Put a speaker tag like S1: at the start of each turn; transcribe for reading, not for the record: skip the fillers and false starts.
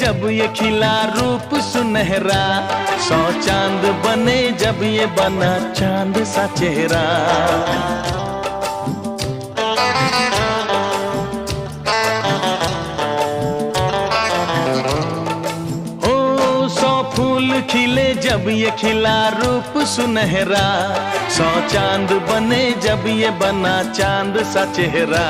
S1: जब ये खिला रूप सुनहरा, 100 चांद बने जब ये बना चांद सा चेहरा। ओ 100 फूल खिले जब ये खिला रूप सुनहरा, 100 चांद बने जब ये बना चांद सा चेहरा।